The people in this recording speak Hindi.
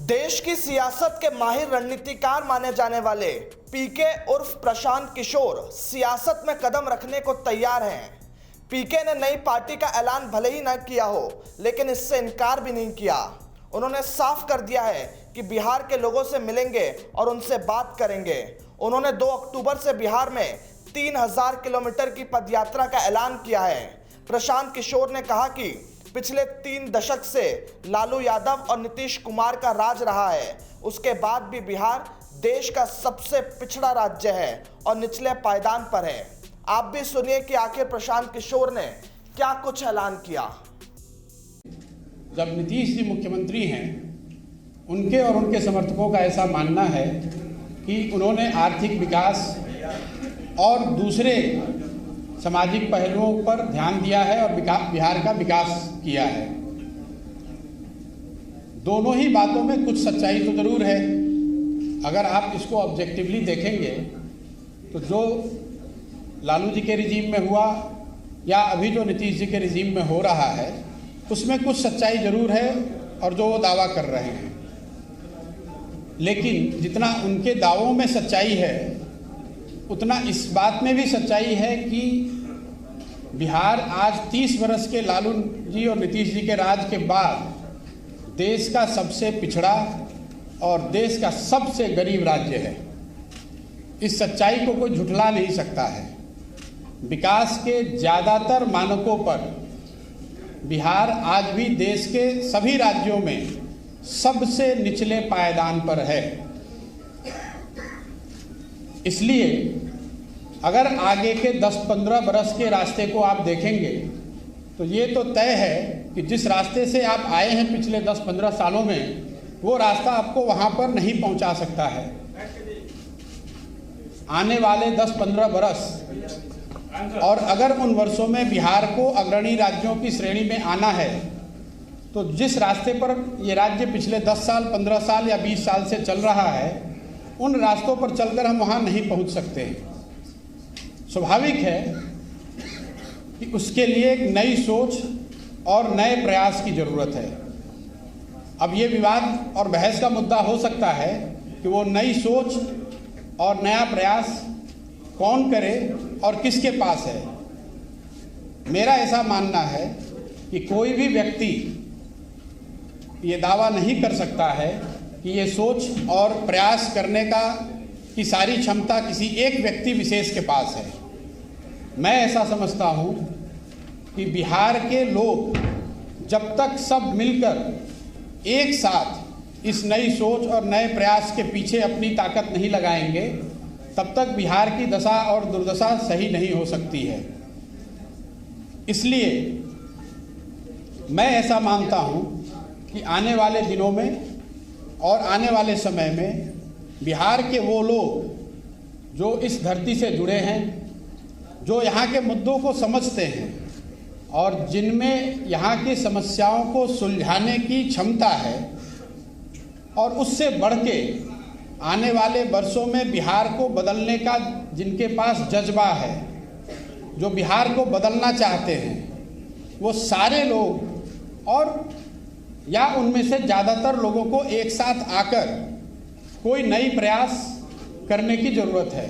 देश की सियासत के माहिर रणनीतिकार माने जाने वाले पीके उर्फ प्रशांत किशोर सियासत में कदम रखने को तैयार हैं। पीके ने नई पार्टी का ऐलान भले ही न किया हो, लेकिन इससे इनकार भी नहीं किया। उन्होंने साफ कर दिया है कि बिहार के लोगों से मिलेंगे और उनसे बात करेंगे। उन्होंने 2 अक्टूबर से बिहार में 3000 किलोमीटर की पदयात्रा का ऐलान किया है। प्रशांत किशोर ने कहा कि पिछले 3 दशक से लालू यादव और नीतीश कुमार का राज रहा है, उसके बाद भी बिहार देश का सबसे पिछड़ा राज्य है और निचले पायदान पर है। आप भी सुनिए कि आखिर प्रशांत किशोर ने क्या कुछ ऐलान किया। जब नीतीश जी मुख्यमंत्री हैं, उनके और उनके समर्थकों का ऐसा मानना है कि उन्होंने आर्थिक विकास और दूसरे सामाजिक पहलुओं पर ध्यान दिया है और बिहार का विकास किया है। दोनों ही बातों में कुछ सच्चाई तो जरूर है। अगर आप इसको ऑब्जेक्टिवली देखेंगे तो जो लालू जी के रिजीम में हुआ या अभी जो नीतीश जी के रिजीम में हो रहा है, उसमें कुछ सच्चाई जरूर है और जो वो दावा कर रहे हैं। लेकिन जितना उनके दावों में सच्चाई है, उतना इस बात में भी सच्चाई है कि बिहार आज 30 वर्ष के लालू जी और नीतीश जी के राज के बाद देश का सबसे पिछड़ा और देश का सबसे गरीब राज्य है। इस सच्चाई को कोई झुठला नहीं सकता है। विकास के ज़्यादातर मानकों पर बिहार आज भी देश के सभी राज्यों में सबसे निचले पायदान पर है। इसलिए अगर आगे के 10-15 बरस के रास्ते को आप देखेंगे तो ये तो तय है कि जिस रास्ते से आप आए हैं पिछले 10-15 सालों में, वो रास्ता आपको वहाँ पर नहीं पहुँचा सकता है। आने वाले 10-15 बरस और अगर उन वर्षों में बिहार को अग्रणी राज्यों की श्रेणी में आना है, तो जिस रास्ते पर ये राज्य पिछले 10 साल, 15 साल या 20 साल से चल रहा है, उन रास्तों पर चलकर हम वहाँ नहीं पहुँच सकते। स्वाभाविक है कि उसके लिए एक नई सोच और नए प्रयास की ज़रूरत है। अब ये विवाद और बहस का मुद्दा हो सकता है कि वो नई सोच और नया प्रयास कौन करे और किसके पास है। मेरा ऐसा मानना है कि कोई भी व्यक्ति ये दावा नहीं कर सकता है कि ये सोच और प्रयास करने की सारी क्षमता किसी एक व्यक्ति विशेष के पास है। मैं ऐसा समझता हूँ कि बिहार के लोग जब तक सब मिलकर एक साथ इस नई सोच और नए प्रयास के पीछे अपनी ताकत नहीं लगाएंगे, तब तक बिहार की दशा और दुर्दशा सही नहीं हो सकती है। इसलिए मैं ऐसा मानता हूँ कि आने वाले दिनों में और आने वाले समय में बिहार के वो लोग जो इस धरती से जुड़े हैं, जो यहाँ के मुद्दों को समझते हैं और जिनमें यहाँ की समस्याओं को सुलझाने की क्षमता है, और उससे बढ़ के आने वाले वर्षों में बिहार को बदलने का जिनके पास जज्बा है, जो बिहार को बदलना चाहते हैं, वो सारे लोग और या उनमें से ज़्यादातर लोगों को एक साथ आकर कोई नई प्रयास करने की ज़रूरत है।